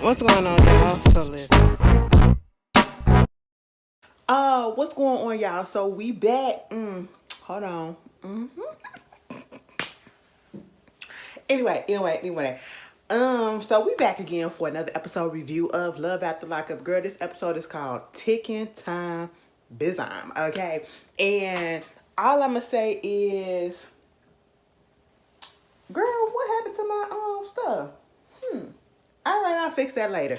What's going on, y'all? So listen. What's going on, y'all? So we back. Hold on. Anyway. So we back again for another episode review of Love After Lockup. Girl, this episode is called Ticking Time Bizarre. Okay, and all I'm gonna say is, girl, what happened to my stuff? All right, I'll fix that later.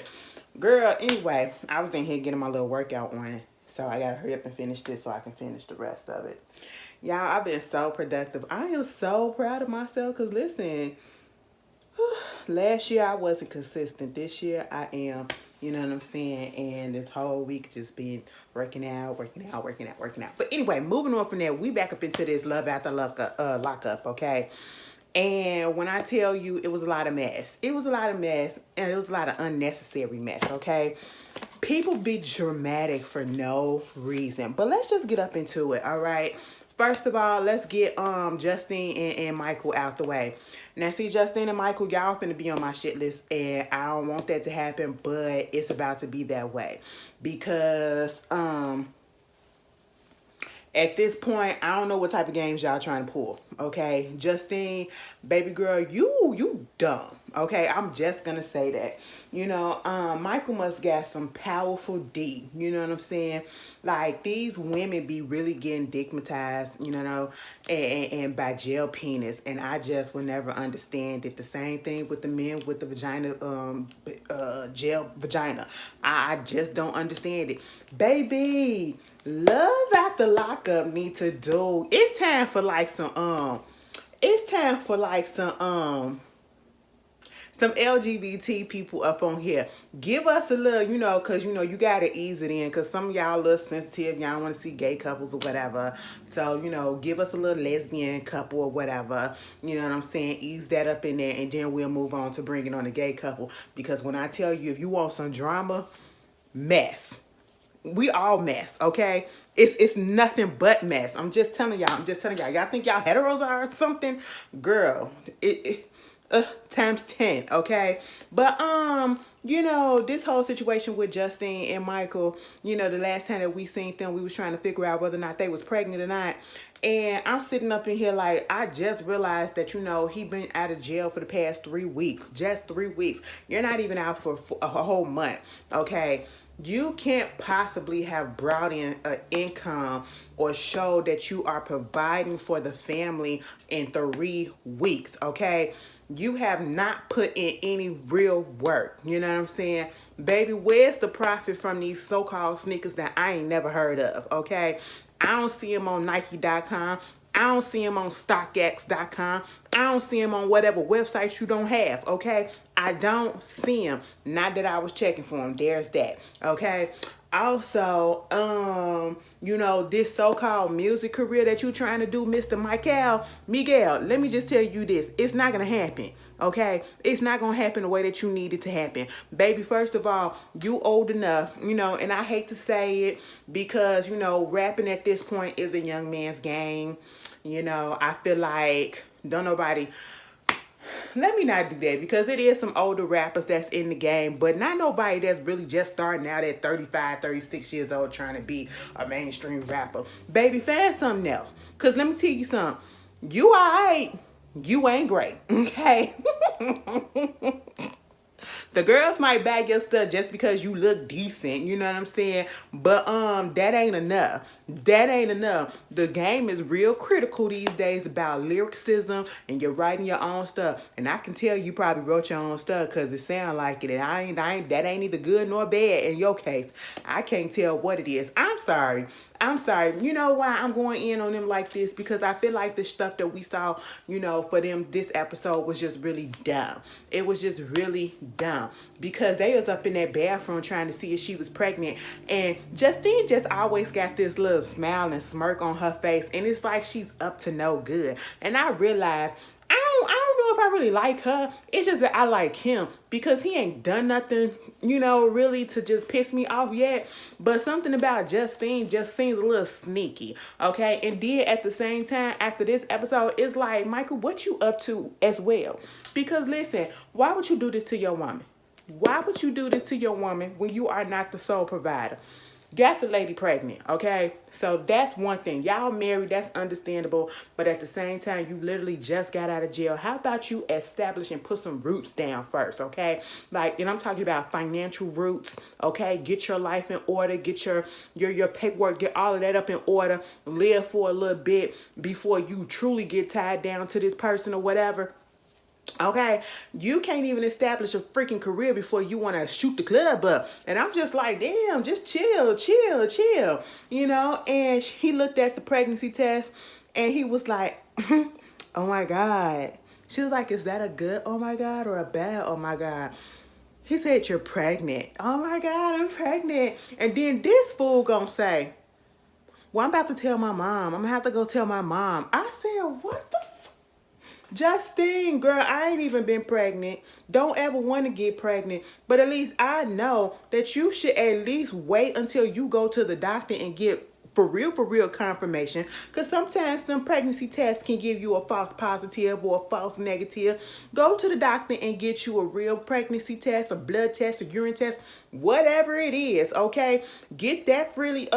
Girl, anyway, I was in here getting my little workout on, so I gotta hurry up and finish this so I can finish the rest of it. Y'all, I've been so productive. I am so proud of myself because listen, last year I wasn't consistent. This year I am. You know what I'm saying? And this whole week just been working out. But anyway, moving on from there, we back up into this Love After Lockup, okay? And when I tell you it was a lot of mess, it was a lot of mess, and it was a lot of unnecessary mess, okay? People be dramatic for no reason. But let's just get up into it, all right? First of all, let's get Justine and Michael out the way. Now, see, Justine and Michael, y'all finna be on my shit list, and I don't want that to happen, but it's about to be that way. Because at this point, I don't know what type of games y'all trying to pull, okay? Justine, baby girl, you dumb, okay? I'm just gonna say that. You know, Michael must got some powerful D, you know what I'm saying? Like, these women be really getting digmatized, you know, and by jail penis, and I just will never understand it. The same thing with the men with the vagina, jail vagina. I just don't understand it. Baby, Love After Lockup need to do, it's time for like some LGBT people up on here. Give us a little, you know, because, you know, you got to ease it in because some of y'all a little sensitive. Y'all want to see gay couples or whatever. So, you know, give us a little lesbian couple or whatever. You know what I'm saying? Ease that up in there, and then we'll move on to bringing on a gay couple. Because when I tell you, if you want some drama, mess. We all mess, okay? It's nothing but mess. I'm just telling y'all. Y'all think y'all heteros are or something? Girl, times 10, okay? But you know, this whole situation with Justine and Michael, you know, the last time that we seen them, we was trying to figure out whether or not they was pregnant or not. And I'm sitting up in here like, I just realized that, you know, he been out of jail for the past 3 weeks. Just 3 weeks. You're not even out for a whole month, okay? You can't possibly have brought in an income or show that you are providing for the family in 3 weeks, okay? You have not put in any real work. You know what I'm saying? Baby, where's the profit from these so-called sneakers that I ain't never heard of, okay? I don't see them on Nike.com. I don't see them on StockX.com. I don't see them on whatever website you don't have, okay? I don't see them. Not that I was checking for them. There's that, okay? Also, you know, this so-called music career that you trying to do, Mr. Miguel, let me just tell you this. It's not going to happen, okay? It's not going to happen the way that you need it to happen. Baby, first of all, you old enough, you know, and I hate to say it because, you know, rapping at this point is a young man's game. You know, I feel like don't nobody... Let me not do that because it is some older rappers that's in the game, but not nobody that's really just starting out at 35, 36 years old trying to be a mainstream rapper. Baby, find something else. Because let me tell you something. You alright. You ain't great. Okay? The girls might bag your stuff just because you look decent, you know what I'm saying? But that ain't enough. That ain't enough. The game is real critical these days about lyricism and you're writing your own stuff. And I can tell you probably wrote your own stuff because it sound like it. And that ain't either good nor bad in your case. I can't tell what it is. I'm sorry. You know why I'm going in on them like this? Because I feel like the stuff that we saw, you know, for them this episode was just really dumb. It was just really dumb. Because they was up in that bathroom trying to see if she was pregnant. And Justine just always got this little smile and smirk on her face. And it's like she's up to no good. And I realized I don't know if I really like her. It's just that I like him because he ain't done nothing, you know, really to just piss me off yet. But something about Justine just seems a little sneaky, okay? And then at the same time, after this episode, it's like, Michael, what you up to as well? Because listen, why would you do this to your woman? Why would you do this to your woman when you are not the sole provider? Got the lady pregnant, okay? So that's one thing. Y'all married, that's understandable. But at the same time, you literally just got out of jail. How about you establish and put some roots down first, okay? Like, and I'm talking about financial roots, okay? Get your life in order. Get your paperwork, get all of that up in order. Live for a little bit before you truly get tied down to this person or whatever. Okay, you can't even establish a freaking career before you want to shoot the club up. And I'm just like, damn, just chill, chill, chill, you know? And he looked at the pregnancy test and he was like, oh my God. She was like, is that a good oh my God or a bad oh my God? He said, you're pregnant. Oh my God, I'm pregnant. And then this fool gonna say, well, I'm about to tell my mom. I'm gonna have to go tell my mom. I said, what the Justine, girl, I ain't even been pregnant. Don't ever want to get pregnant. But at least I know that you should at least wait until you go to the doctor and get for real confirmation. Because sometimes them pregnancy tests can give you a false positive or a false negative. Go to the doctor and get you a real pregnancy test, a blood test, a urine test, whatever it is, okay? Get that freely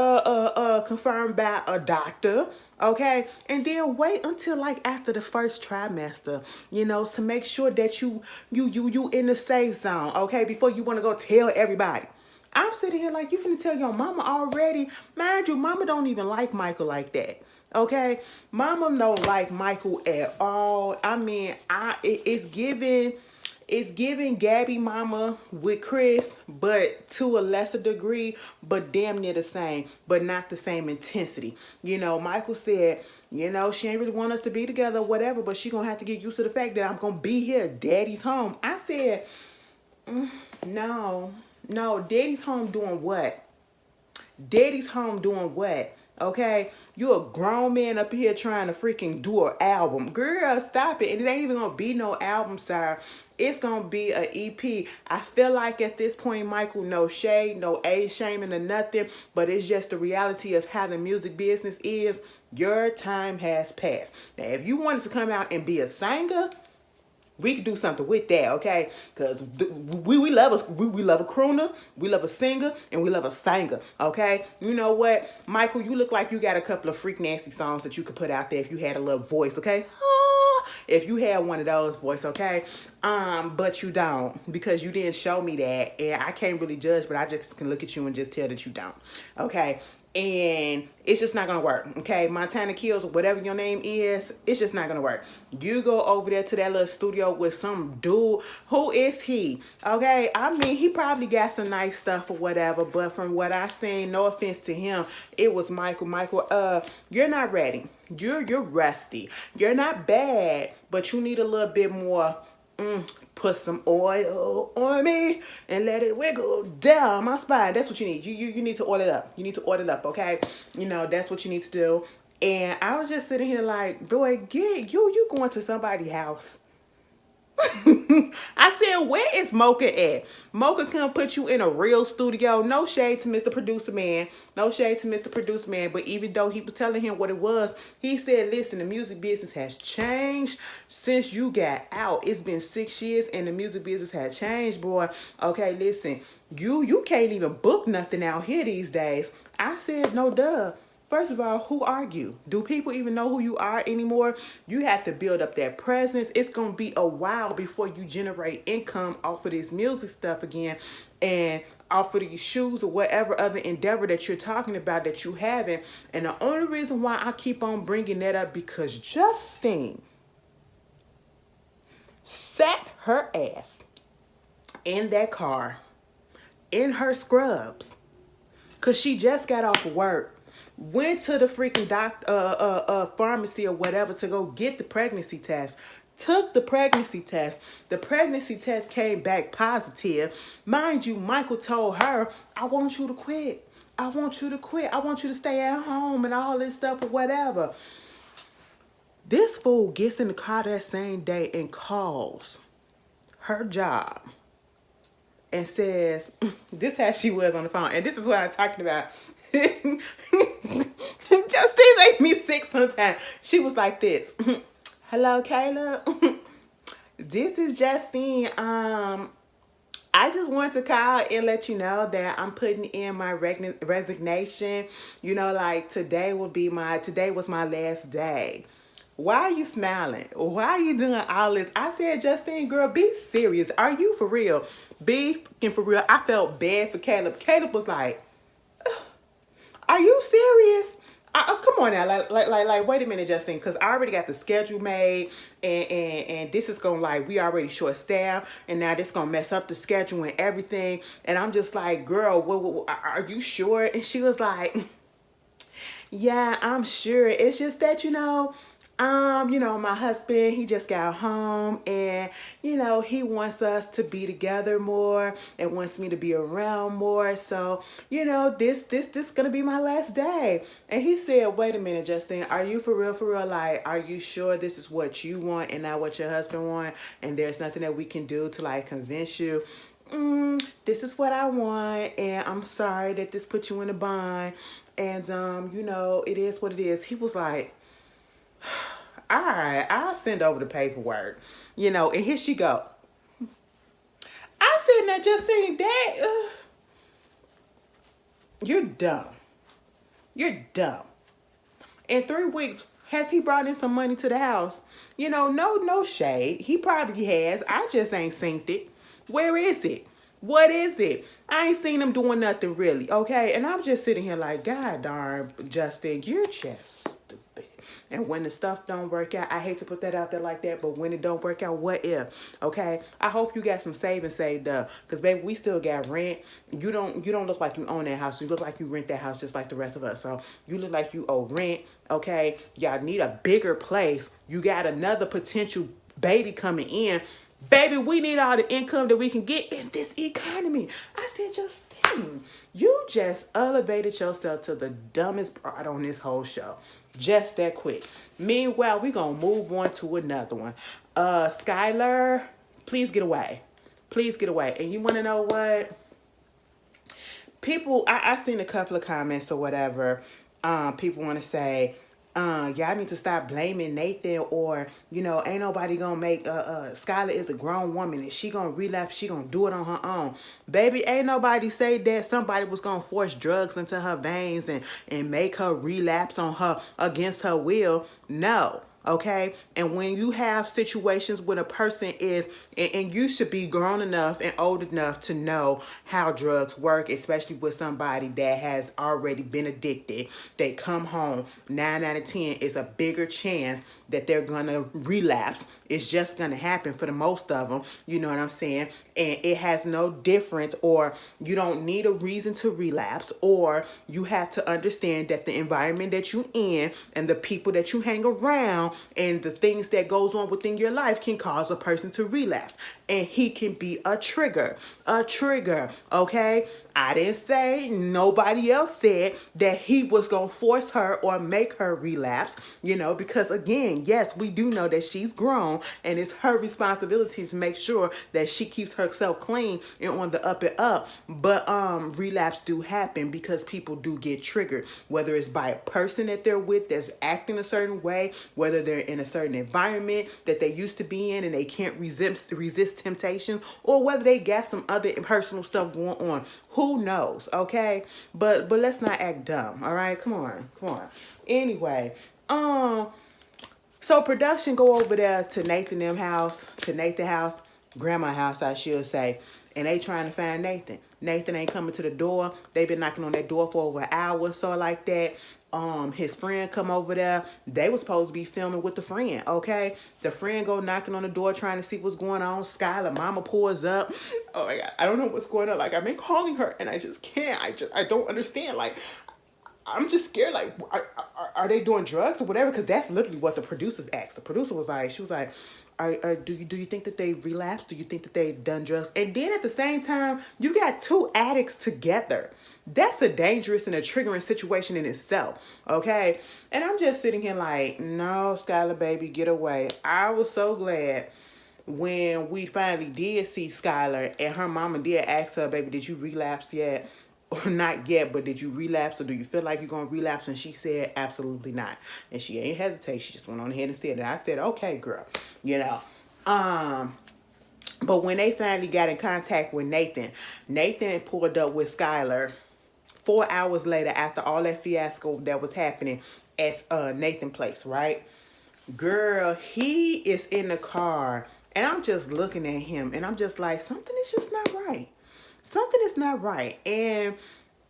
confirmed by a doctor. Okay, and then wait until like after the first trimester, you know, to make sure that you in the safe zone, okay, before you want to go tell everybody. I'm sitting here like, you finna tell your mama already. Mind you, mama don't even like Michael like that. Okay, mama don't like Michael at all. I mean, it's giving Gabby mama with Chris, but to a lesser degree, but damn near the same, but not the same intensity. You know, Michael said, you know, she ain't really want us to be together or whatever, but she gonna have to get used to the fact that I'm gonna be here. Daddy's home. I said, no, daddy's home doing what? Daddy's home doing what? Okay, you a grown man up here trying to freaking do an album. Girl, stop it. And it ain't even gonna be no album, sir. It's gonna be an EP. I feel like at this point, Michael, no shade, no age shaming or nothing, but it's just the reality of how the music business is. Your time has passed. Now, if you wanted to come out and be a singer, we could do something with that, okay? Because we love a crooner, we love a singer, and we love a singer, okay? You know what? Michael, you look like you got a couple of freak nasty songs that you could put out there if you had a little voice, okay? If you had one of those voice, okay? But you don't, because you didn't show me that, and I can't really judge, but I just can look at you and just tell that you don't, okay? And it's just not gonna work, okay? Montana Kills, or whatever your name is, it's just not gonna work. You go over there to that little studio with some dude. Who is he? Okay, I mean, he probably got some nice stuff or whatever, but from what I seen, no offense to him, it was Michael. Michael, you're not ready. You're rusty. You're not bad, but you need a little bit more. Put some oil on me and let it wiggle down my spine. That's what you need. You need to oil it up. You need to oil it up, okay? You know, that's what you need to do. And I was just sitting here like, boy, you going to somebody's house. I said, where is Mocha at? Mocha can put you in a real studio. No shade to Mr. Producer Man. No shade to Mr. Producer Man. But even though he was telling him what it was, he said, listen, the music business has changed since you got out. It's been 6 years and the music business has changed, boy. Okay, listen, you can't even book nothing out here these days. I said, no duh. First of all, who are you? Do people even know who you are anymore? You have to build up that presence. It's going to be a while before you generate income off of this music stuff again and off of these shoes or whatever other endeavor that you're talking about that you haven't. And the only reason why I keep on bringing that up because Justine sat her ass in that car in her scrubs because she just got off of work. Went to the freaking pharmacy or whatever to go get the pregnancy test. Took the pregnancy test. The pregnancy test came back positive. Mind you, Michael told her, I want you to quit. I want you to quit. I want you to stay at home and all this stuff or whatever. This fool gets in the car that same day and calls her job and says, this is how she was on the phone. And this is what I'm talking about. Justine made me sick sometimes. She was like this. Hello, Caleb. This is Justine. I I just want to call and let you know that I'm putting in my resignation. You know, like today was my last day. Why are you smiling? Why are you doing all this? I said, Justine, girl, be serious. Are you for real? Be fucking for real. I felt bad for Caleb. Caleb was like, are you serious? Oh, come on now, like, wait a minute, Justine, because I already got the schedule made, and this is gonna we already short staffed, and now this gonna mess up the schedule and everything, and I'm just like, girl, what are you sure? And she was like, yeah, I'm sure. It's just that, my husband, he just got home and, he wants us to be together more and wants me to be around more. So, this gonna be my last day. And he said, wait a minute, Justine, are you for real, for real? Like, are you sure this is what you want and not what your husband want? And there's nothing that we can do to convince you? This is what I want, and I'm sorry that this put you in a bind, and it is what it is. He was like, all right, I'll send over the paperwork, and here she go. I said, now Justine, that you're dumb. You're dumb. In 3 weeks, has he brought in some money to the house? No shade. He probably has. I just ain't synced it. Where is it? What is it? I ain't seen him doing nothing really, okay? And I'm just sitting here like, God darn, Justin, you're just stupid. And when the stuff don't work out, I hate to put that out there like that, but when it don't work out, what if? Okay? I hope you got some savings saved up. Because, baby, we still got rent. You don't look like you own that house. You look like you rent that house just like the rest of us. So you look like you owe rent, okay? Y'all need a bigger place. You got another potential baby coming in. Baby, we need all the income that we can get in this economy. I said, Justine, you just elevated yourself to the dumbest part on this whole show. Just that quick. Meanwhile, we're going to move on to another one. Skyler, please get away. Please get away. And you want to know what? People, I seen a couple of comments or whatever. People want to say, y'all need to stop blaming Nathan, or ain't nobody gonna make Skylar is a grown woman and she gonna relapse, she gonna do it on her own. Baby, ain't nobody say that somebody was gonna force drugs into her veins and make her relapse on her against her will. No. Okay, and when you have situations when a person is, and you should be grown enough and old enough to know how drugs work, especially with somebody that has already been addicted. They come home, 9 out of 10 is a bigger chance that they're gonna relapse. It's just gonna happen for the most of them. You know what I'm saying? And it has no difference, or you don't need a reason to relapse, or you have to understand that the environment that you in and the people that you hang around and the things that goes on within your life can cause a person to relapse. And he can be a trigger, okay? I didn't say, nobody else said that he was going to force her or make her relapse, because again, yes, we do know that she's grown and it's her responsibility to make sure that she keeps herself clean and on the up and up. But relapse do happen because people do get triggered, whether it's by a person that they're with that's acting a certain way, whether they're in a certain environment that they used to be in and they can't resist temptation, or whether they got some other personal stuff going on. Who knows, okay? But let's not act dumb, all right? Come on. Anyway, so production go over there to Nathan's house, grandma's house, I should say, and they trying to find Nathan. Nathan ain't coming to the door. They been knocking on that door for over an hour or so like that. His friend come over there. They was supposed to be filming with the friend, okay? The friend go knocking on the door trying to see what's going on. Skylar, mama pulls up. Oh my God, I don't know what's going on. Like, I've been calling her and I just can't. I don't understand. Like, I'm just scared. Like, are they doing drugs or whatever? Because that's literally what the producers asked. The producer was like, she was like, do you think that they relapsed? Do you think that they've done drugs? And then at the same time, you got 2 addicts together. That's a dangerous and a triggering situation in itself, okay? And I'm just sitting here like, no, Skylar, baby, get away. I was so glad when we finally did see Skylar and her mama did ask her, baby, did you relapse yet? Or not yet, but did you relapse, or do you feel like you're going to relapse? And she said, absolutely not. And she ain't hesitate. She just went on ahead and said it. I said, okay, girl, But when they finally got in contact with Nathan, Nathan pulled up with Skyler 4 hours later after all that fiasco that was happening at Nathan place, right? Girl, he is in the car and I'm just looking at him and I'm just like, something is just not right. Something is not right. And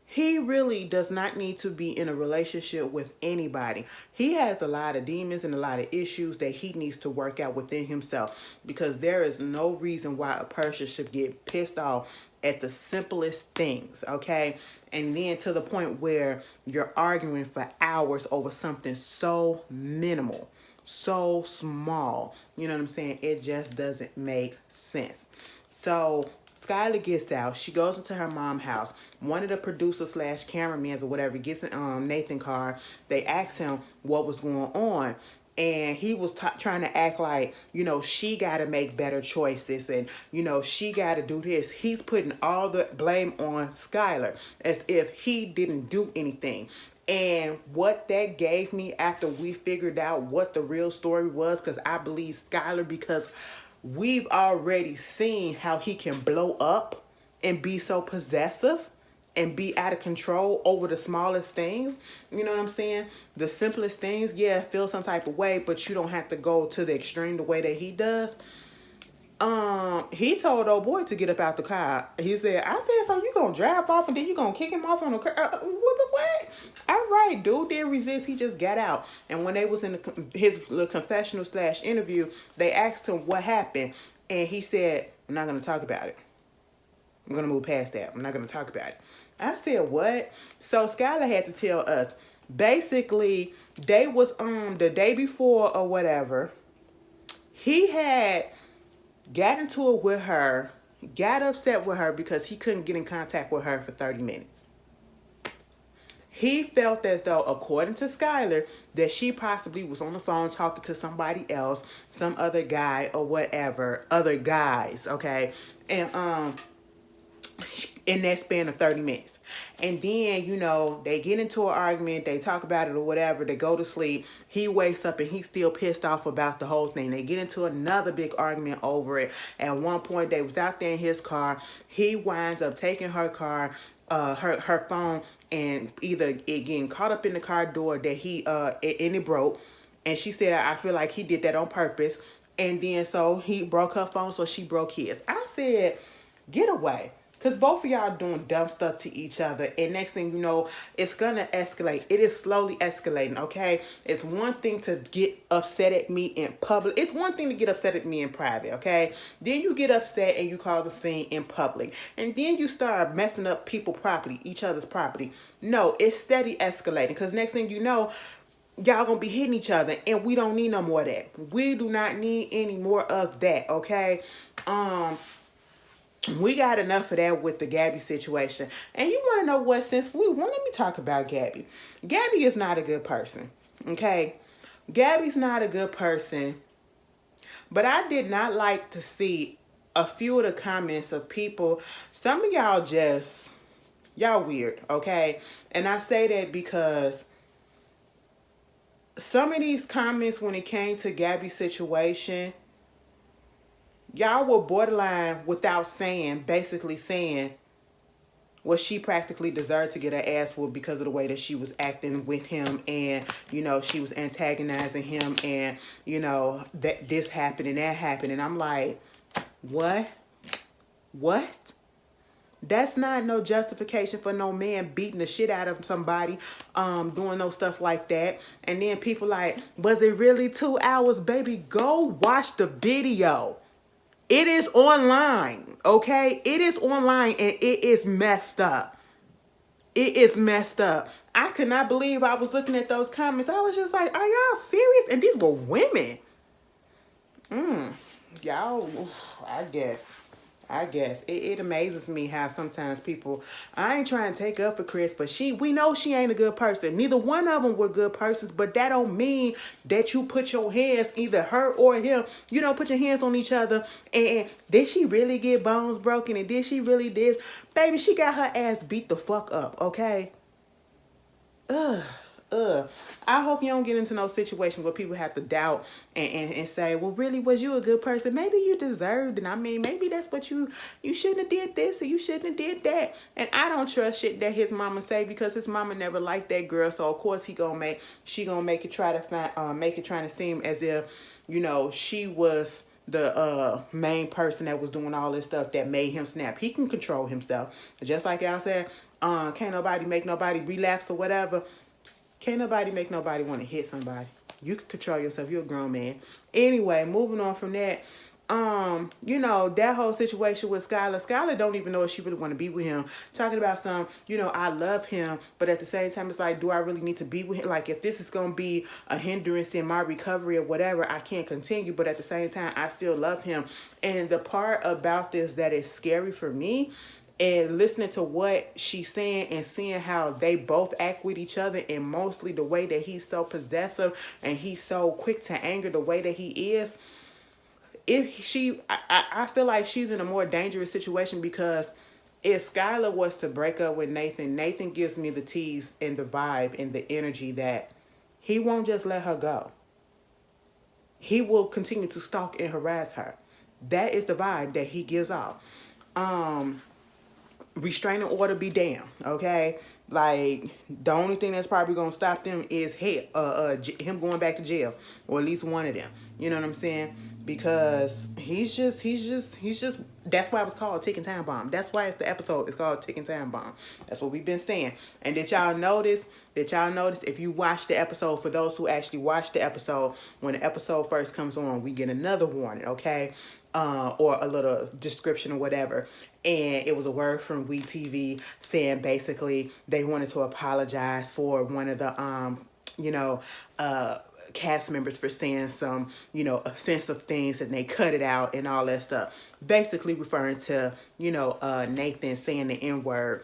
he really does not need to be in a relationship with anybody. He has a lot of demons and a lot of issues that he needs to work out within himself, because there is no reason why a person should get pissed off at the simplest things, okay? And then to the point where you're arguing for hours over something so minimal, so small. You know what I'm saying? It just doesn't make sense. So Skylar gets out. She goes into her mom's house. One of the producers slash cameramans or whatever gets in Nathan's car. They ask him what was going on. And he was trying to act like, you know, she got to make better choices and, you know, she got to do this. He's putting all the blame on Skylar as if he didn't do anything. And what that gave me after we figured out what the real story was, because I believe Skylar, because we've already seen how he can blow up and be so possessive and be out of control over the smallest things. You know what I'm saying? The simplest things, yeah, feel some type of way, but you don't have to go to the extreme the way that he does. He told old boy to get up out the car. He said, I said, so you gonna drive off and then you gonna kick him off on the car? What? All right, dude didn't resist. He just got out. And when they was in his little confessional slash interview, they asked him what happened. And he said, I'm not gonna talk about it. I'm gonna move past that. I'm not gonna talk about it. I said, what? So Skylar had to tell us. Basically, they was the day before or whatever. He had got into it with her, got upset with her because he couldn't get in contact with her for 30 minutes. He felt as though, according to Skylar, that she possibly was on the phone talking to somebody else, some other guy or whatever, other guys, okay? And in that span of 30 minutes. And then, you know, they get into an argument, they talk about it or whatever, they go to sleep. He wakes up and he's still pissed off about the whole thing. They get into another big argument over it. At one point, they was out there in his car. He winds up taking her car, her phone, and either it getting caught up in the car door that and it broke. And she said, I feel like he did that on purpose. And then so he broke her phone, so she broke his. I said, get away. Because both of y'all doing dumb stuff to each other. And next thing you know, it's going to escalate. It is slowly escalating, okay? It's one thing to get upset at me in public. It's one thing to get upset at me in private, okay? Then you get upset and you cause a scene in public. And then you start messing up people's property, each other's property. No, it's steady escalating. Because next thing you know, y'all gonna be hitting each other. And we don't need no more of that. We do not need any more of that, okay? We got enough of that with the Gabby situation. And you want to know what? Let me talk about Gabby. Gabby is not a good person. Okay? Gabby's not a good person. But I did not like to see a few of the comments of people. Some of y'all weird. Okay? And I say that because some of these comments when it came to Gabby's situation, y'all were borderline without basically saying, well, she practically deserved to get her ass whooped because of the way that she was acting with him. And, you know, she was antagonizing him. And, you know, that this happened and that happened. And I'm like, what? What? That's not no justification for no man beating the shit out of somebody, doing no stuff like that. And then people like, was it really 2 hours? Baby, go watch the video. It is online, okay? It is online and it is messed up. It is messed up. I could not believe I was looking at those comments. I was just like, are y'all serious? And these were women. Y'all, I guess. It amazes me how sometimes people, I ain't trying to take up for Chris, but we know she ain't a good person. Neither one of them were good persons, but that don't mean that you put your hands, either her or him, you don't put your hands on each other. And did she really get bones broken? And did she really this? Baby, she got her ass beat the fuck up, okay? Ugh. I hope you don't get into no situation where people have to doubt and say, well, really, was you a good person? Maybe you deserved it. I mean, maybe that's what you shouldn't have did this or you shouldn't have did that. And I don't trust shit that his mama say, because his mama never liked that girl. So of course she gonna make it try to make it trying to seem as if, she was the main person that was doing all this stuff that made him snap. He can control himself. Just like y'all said, can't nobody make nobody relapse or whatever. Can't nobody make nobody want to hit somebody. You can control yourself. You're a grown man. Anyway, moving on from that. That whole situation with Skyler. Skyler don't even know if she really want to be with him. Talking about I love him, but at the same time, it's like, do I really need to be with him? Like, if this is gonna be a hindrance in my recovery or whatever, I can't continue. But at the same time, I still love him. And the part about this that is scary for me, and listening to what she's saying and seeing how they both act with each other, and mostly the way that he's so possessive and he's so quick to anger the way that he is. I feel like she's in a more dangerous situation, because if Skyler was to break up with Nathan, Nathan gives me the tease and the vibe and the energy that he won't just let her go. He will continue to stalk and harass her. That is the vibe that he gives off. Restraining order be damned, okay? Like, the only thing that's probably gonna stop them is him going back to jail, or at least one of them. You know what I'm saying? Because he's just. That's why it was called Ticking Time Bomb. That's why the episode is called Ticking Time Bomb. That's what we've been saying. And did y'all notice? If you watch the episode, for those who actually watch the episode, when the episode first comes on, we get another warning, okay? Or a little description or whatever. And it was a word from WeTV saying basically they wanted to apologize for one of the cast members for saying some, offensive things, and they cut it out and all that stuff. Basically referring to, Nathan saying the N-word.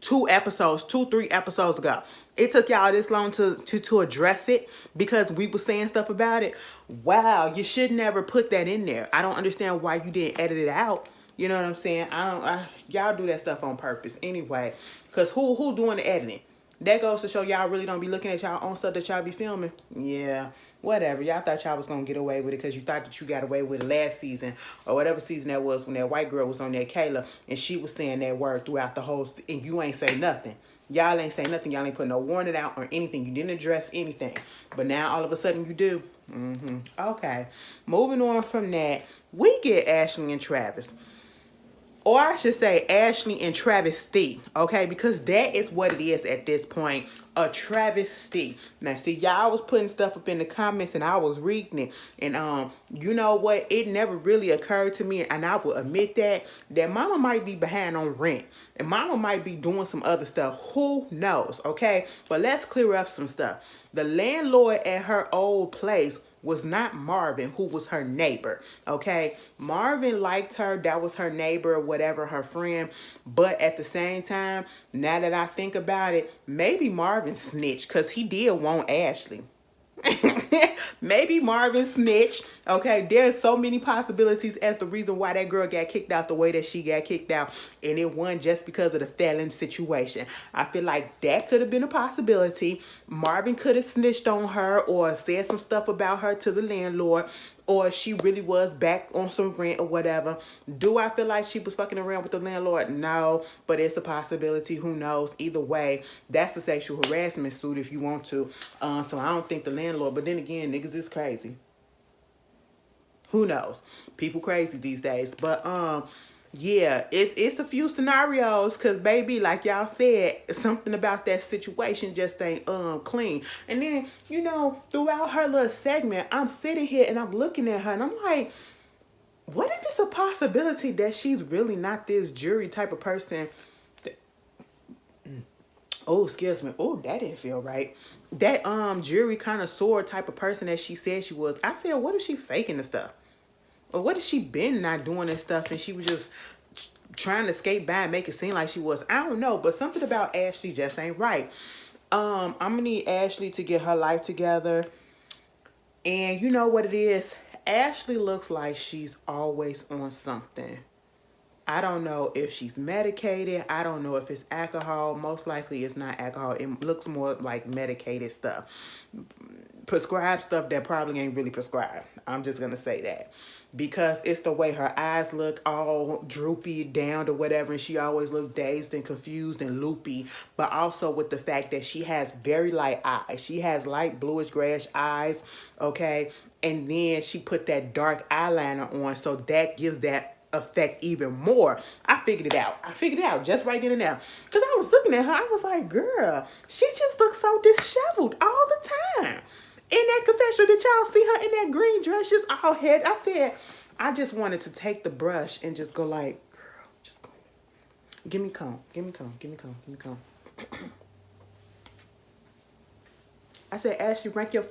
3 episodes ago. It took y'all this long to address it, because we were saying stuff about it. Wow, you should never put that in there. I don't understand why you didn't edit it out. You know what I'm saying? Y'all do that stuff on purpose anyway. Because who doing the editing? That goes to show y'all really don't be looking at y'all own stuff that y'all be filming. Yeah, whatever. Y'all thought y'all was going to get away with it because you thought that you got away with it last season, or whatever season that was, when that white girl was on there, Kayla, and she was saying that word throughout the whole, and you ain't say nothing. Y'all ain't say nothing. Y'all ain't put no warning out or anything. You didn't address anything. But now all of a sudden you do. Okay. Moving on from that, we get Ashley and Travis. Or I should say Ashley and travesty, okay? Because that is what it is at this point, a travesty. Now, see, y'all was putting stuff up in the comments and I was reading it. And you know what? It never really occurred to me, and I will admit that mama might be behind on rent. And mama might be doing some other stuff. Who knows, okay? But let's clear up some stuff. The landlord at her old place was not Marvin, who was her neighbor, okay? Marvin liked her. That was her neighbor, whatever, her friend. But at the same time, now that I think about it, maybe Marvin snitched, because he did want Ashley. Maybe Marvin snitched. Okay, there's so many possibilities as the reason why that girl got kicked out the way that she got kicked out, and it wasn't just because of the felon situation. I feel like that could have been a possibility. Marvin could have snitched on her or said some stuff about her to the landlord, or she really was back on some rent or whatever. Do I feel like she was fucking around with the landlord? No, but it's a possibility. Who knows? Either way, that's a sexual harassment suit if you want to. So I don't think the landlord, but then again, niggas is crazy. Who knows? People crazy these days. But yeah, it's a few scenarios, because baby, like y'all said, something about that situation just ain't clean. And then, throughout her little segment, I'm sitting here and I'm looking at her and I'm like, what if it's a possibility that she's really not this jury type of person? Oh, excuse me. Oh, that didn't feel right. That jury kind of sword type of person that she said she was. I said, what if she faking the stuff? Or what if she been not doing this stuff and she was just trying to skate by and make it seem like she was? I don't know, but something about Ashley just ain't right. I'm gonna need Ashley to get her life together. And you know what it is? Ashley looks like she's always on something. I don't know if she's medicated. I don't know if it's alcohol. Most likely it's not alcohol. It looks more like medicated stuff. Prescribed stuff that probably ain't really prescribed. I'm just going to say that. Because it's the way her eyes look all droopy down to whatever. And she always look dazed and confused and loopy. But also with the fact that she has very light eyes. She has light bluish grayish eyes. Okay. And then she put that dark eyeliner on. So that gives that effect even more. I figured it out. I figured it out just right then and there. Because I was looking at her. I was like, girl, she just looks so disheveled all the time. In that confessional, did y'all see her in that green dress just all head? I said, I just wanted to take the brush and just go like, girl, just go. Give me comb. Give me comb. Give me comb. Give me comb. I said, Ashley, rank your...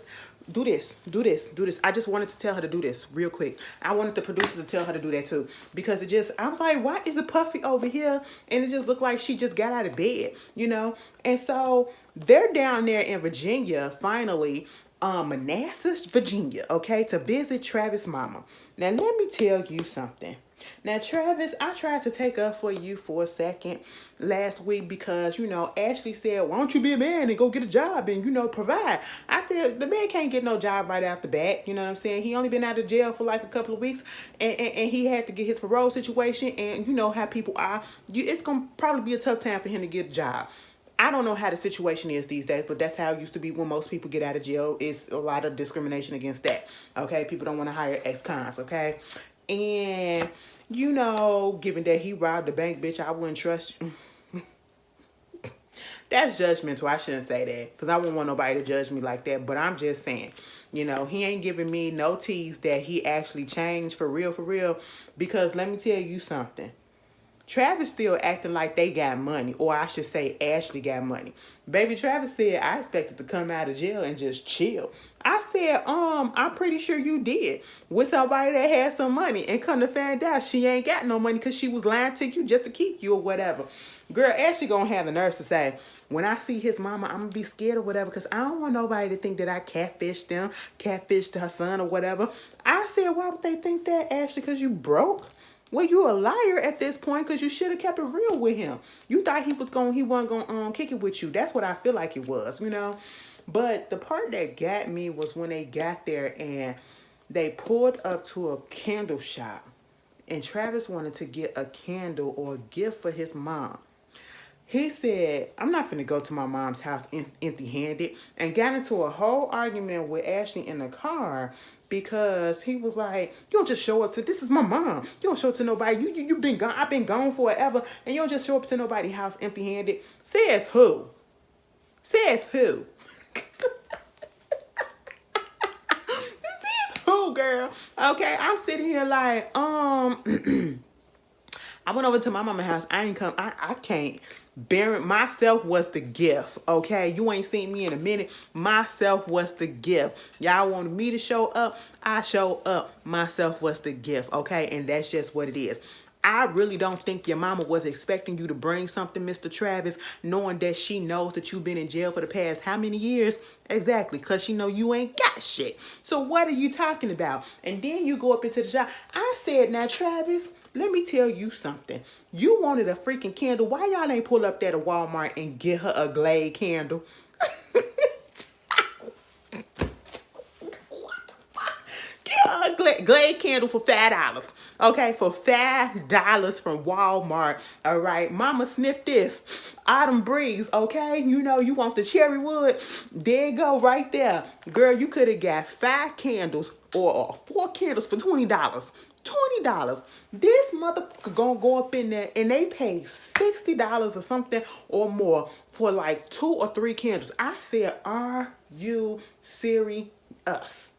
Do this. Do this. Do this. I just wanted to tell her to do this real quick. I wanted the producers to tell her to do that too. Because it just... I was like, why is the puffy over here? And it just looked like she just got out of bed, you know? And so they're down there in Virginia, finally... Manassas, Virginia, okay, to visit Travis' mama. Now, let me tell you something. Now, Travis, I tried to take up for you for a second last week because, you know, Ashley said, why don't you be a man and go get a job and, you know, provide? I said, the man can't get no job right out the bat. You know what I'm saying? He only been out of jail for like a couple of weeks and he had to get his parole situation. And you know how people are. It's going to probably be a tough time for him to get a job. I don't know how the situation is these days, but that's how it used to be when most people get out of jail. It's a lot of discrimination against that, okay? People don't want to hire ex-cons, okay? And, you know, given that he robbed the bank, bitch, I wouldn't trust you. That's judgmental. I shouldn't say that because I wouldn't want nobody to judge me like that. But I'm just saying, you know, he ain't giving me no tease that he actually changed for real, because let me tell you something. Travis still acting like they got money, or I should say Ashley got money. Baby Travis said, I expected to come out of jail and just chill. I said, I'm pretty sure you did with somebody that had some money, and come to find out she ain't got no money because she was lying to you just to keep you or whatever. Girl, Ashley gonna have the nerve to say, when I see his mama, I'm gonna be scared or whatever because I don't want nobody to think that I catfished them, catfished her son or whatever. I said, why would they think that, Ashley? Because you broke? Well, you a liar at this point because you should have kept it real with him. You thought he wasn't gonna kick it with you. That's what I feel like it was, you know. But the part that got me was when they got there and they pulled up to a candle shop, and Travis wanted to get a candle or a gift for his mom. He said, I'm not finna go to my mom's house empty-handed, and got into a whole argument with Ashley in the car because he was like, you don't just show up to, this is my mom. You don't show up to nobody. You been gone. I've been gone forever, and you don't just show up to nobody's house empty-handed. Says who? Says who? Says who, girl? Okay, I'm sitting here like, I went over to my mama's house. I can't. Bearing myself was the gift, okay? You ain't seen me in a minute. Myself was the gift. Y'all wanted me to show up. I show up. Myself was the gift, okay? And that's just what it is. I really don't think your mama was expecting you to bring something, Mr. Travis, knowing that she knows that you've been in jail for the past how many years? Exactly, because she know you ain't got shit. So what are you talking about? And then you go up into the shop. I said, now, Travis, let me tell you something. You wanted a freaking candle. Why y'all ain't pull up there to Walmart and get her a Glade candle? Get her a Glade candle for $5. Okay, for $5 from Walmart. All right, mama sniff this. Autumn breeze, okay? You know you want the cherry wood. There you go, right there. Girl, you could have got 5 candles or 4 candles for $20. $20. This motherfucker gonna go up in there and they pay $60 or something or more for like 2 or 3 candles. I said, are you serious?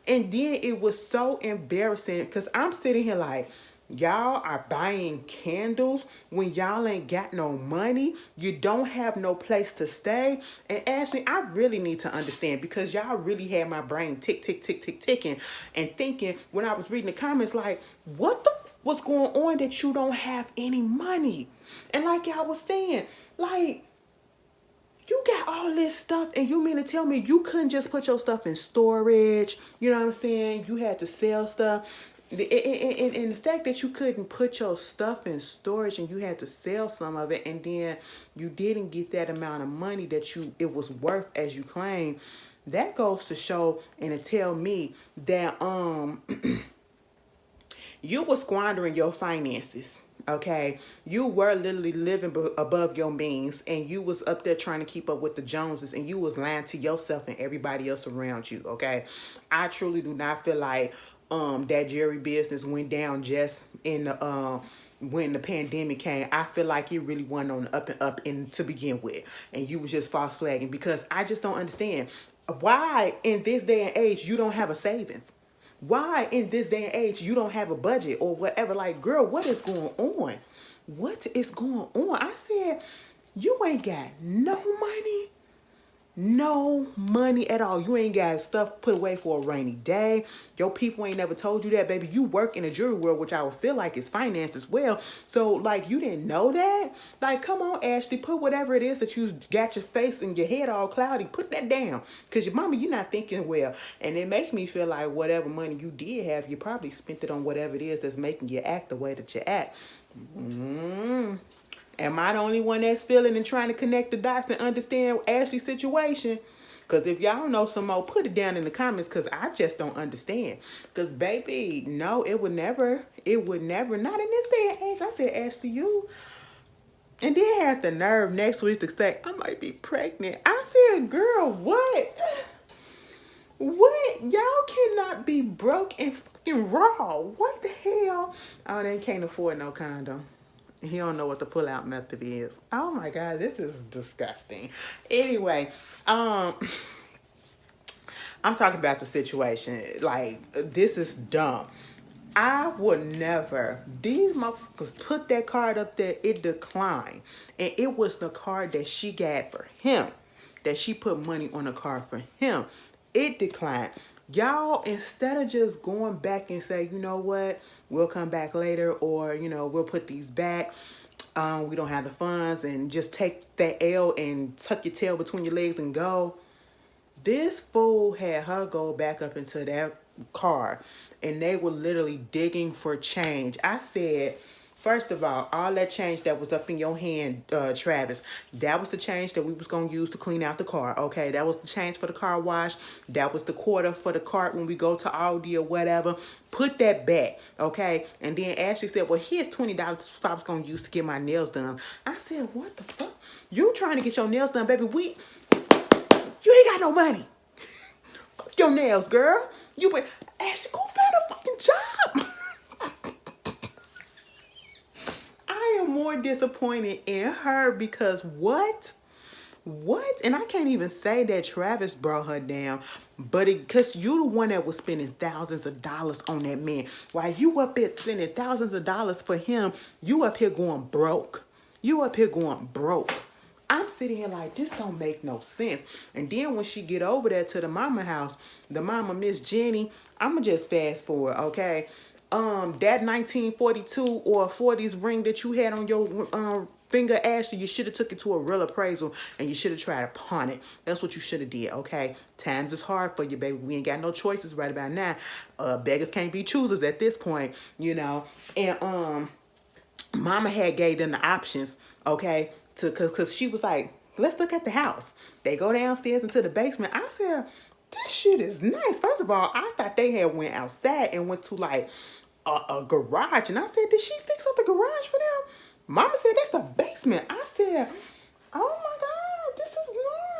And then it was so embarrassing because I'm sitting here like, y'all are buying candles when y'all ain't got no money. You don't have no place to stay. And Ashley, I really need to understand because y'all really had my brain ticking and thinking when I was reading the comments like, what's going on that you don't have any money? And like y'all was saying, like, you got all this stuff and you mean to tell me you couldn't just put your stuff in storage? You know what I'm saying? You had to sell stuff. And the fact that you couldn't put your stuff in storage and you had to sell some of it, and then you didn't get that amount of money that it was worth as you claimed, that goes to show and to tell me that you were squandering your finances. Okay, you were literally living above your means, and you was up there trying to keep up with the Joneses, and you was lying to yourself and everybody else around you. Okay, I truly do not feel like that Jerry business went down just in the when the pandemic came. I feel like it really went on the up and up in to begin with, and you was just false flagging, because I just don't understand why in this day and age you don't have a savings. Why in this day and age you don't have a budget or whatever? Like, girl, what is going on? What is going on? I said, you ain't got no money. No money at all. You ain't got stuff put away for a rainy day. Your people ain't never told you that, baby. You work in the jewelry world, which I would feel like is finance as well. So, like, you didn't know that? Like, come on, Ashley, put whatever it is that you got your face and your head all cloudy, put that down. Because your mama, you're not thinking well. And it makes me feel like whatever money you did have, you probably spent it on whatever it is that's making you act the way that you act. Am I the only one that's feeling and trying to connect the dots and understand Ashley's situation? Because if y'all know some more, put it down in the comments, because I just don't understand. Because, baby, no, it would never, not in this day and age. I said, Ashley, you. And then had the nerve next week to say, I might be pregnant. I said, girl, what? What? Y'all cannot be broke and fucking raw. What the hell? Oh, they can't afford no condom. He don't know what the pull-out method is. Oh my God, this is disgusting. Anyway, I'm talking about the situation. Like, this is dumb. I would never. These motherfuckers put that card up there. It declined, and it was the card that she got for him. That she put money on the card for him. It declined. Y'all, instead of just going back and say, you know what, we'll come back later, or, you know, we'll put these back. We don't have the funds, and just take that L and tuck your tail between your legs and go. This fool had her go back up into that car, and they were literally digging for change. I said, first of all that change that was up in your hand, Travis, that was the change that we was going to use to clean out the car, okay? That was the change for the car wash. That was the quarter for the cart when we go to Aldi or whatever. Put that back, okay? And then Ashley said, well, here's $20 I was going to use to get my nails done. I said, what the fuck? You trying to get your nails done, baby? You ain't got no money. Your nails, girl. Ashley, go find a fucking job. I am more disappointed in her because what? And I can't even say that Travis brought her down, but because you the one that was spending thousands of dollars on that man. While you up here spending thousands of dollars for him, you up here going broke. I'm sitting here like, this don't make no sense. And then when she get over there to the mama house, the mama, Miss Jenny, I'ma just fast forward, okay? That 1942 or 40s ring that you had on your finger, Ashley, you should have took it to a real appraisal, and you should have tried to pawn it. That's what you should have did, okay? Times is hard for you, baby. We ain't got no choices right about now. Beggars can't be choosers at this point, you know? And mama had gave them the options, okay? Cause she was like, let's look at the house. They go downstairs into the basement. I said, this shit is nice. First of all, I thought they had went outside and went to like a garage. And I said, did she fix up the garage for them? Mama said, that's the basement. I said, oh my God, this is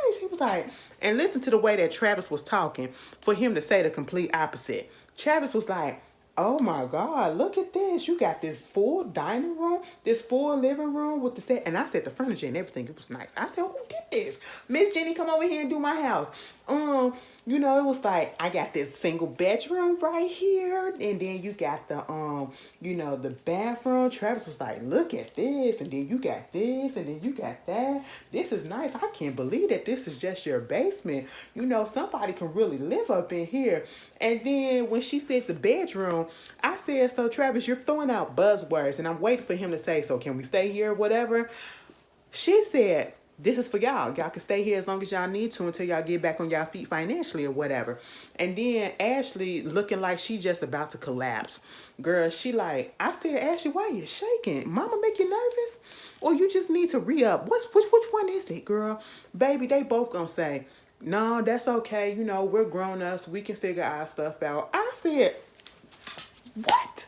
nice. He was like, and listen to the way that Travis was talking for him to say the complete opposite. Travis was like, oh my God, look at this. You got this full dining room, this full living room with the set. And I said the furniture and everything, it was nice. I said, who did this? Miss Jenny, come over here and do my house. You know, it was like, I got this single bedroom right here. And then you got the, you know, the bathroom. Travis was like, look at this. And then you got this. And then you got that. This is nice. I can't believe that this is just your basement. You know, somebody can really live up in here. And then when she said the bedroom, I said, so Travis, you're throwing out buzzwords. And I'm waiting for him to say, so can we stay here or whatever? She said, this is for y'all. Y'all can stay here as long as y'all need to until y'all get back on y'all feet financially or whatever. And then Ashley looking like she just about to collapse. Girl, she like, I said, Ashley, why you shaking? Mama make you nervous? Or you just need to re-up? Which one is it, girl? Baby, they both gonna say, no, that's okay. You know, we're grown-ups. We can figure our stuff out. I said, what?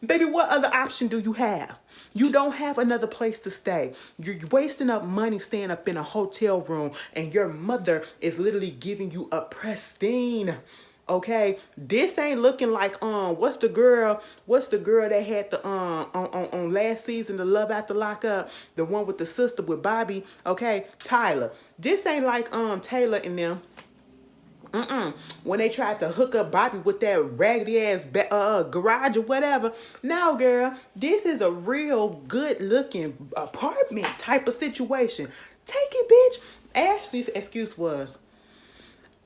Baby, what other option do you have? You don't have another place to stay. You're wasting up money staying up in a hotel room, and your mother is literally giving you a pristine. Okay, this ain't looking like what's the girl that had the on last season, the Love After Lockup, the one with the sister with Bobby, okay, Tyler. This ain't like Taylor and them. When they tried to hook up Bobby with that raggedy ass garage or whatever. No, girl, this is a real good looking apartment type of situation. Take it, bitch. Ashley's excuse was,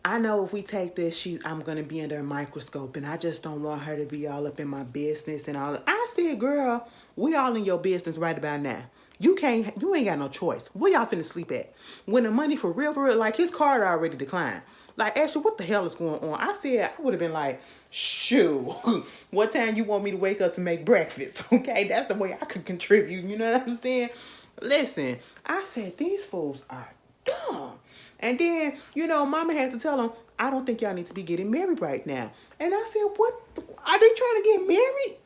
I know if we take this, I'm gonna be under a microscope, and I just don't want her to be all up in my business and all. I said, girl, we all in your business right about now. You ain't got no choice. Where y'all finna sleep at? When the money for real, like his card already declined. Like, Ashley, what the hell is going on? I said, I would have been like, shoo, what time you want me to wake up to make breakfast? Okay, that's the way I could contribute. You know what I'm saying? Listen, I said, these fools are dumb. And then, you know, Mama had to tell them, I don't think y'all need to be getting married right now. And I said, what? Are they trying to get married?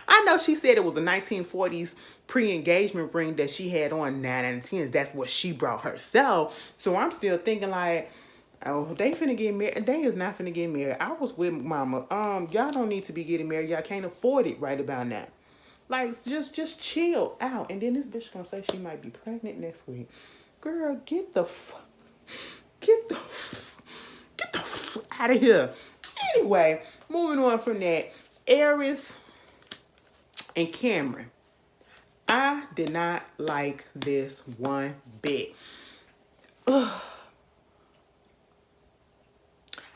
I know she said it was a 1940s pre-engagement ring that she had on 9 and 10s. That's what she brought herself. So I'm still thinking like, oh, they finna get married. They is not finna get married. I was with Mama. Y'all don't need to be getting married. Y'all can't afford it right about now. Like, just chill out. And then this bitch gonna say she might be pregnant next week. Girl, get the out of here. Anyway, moving on from that, Aries and Cameron. I did not like this one bit. Ugh.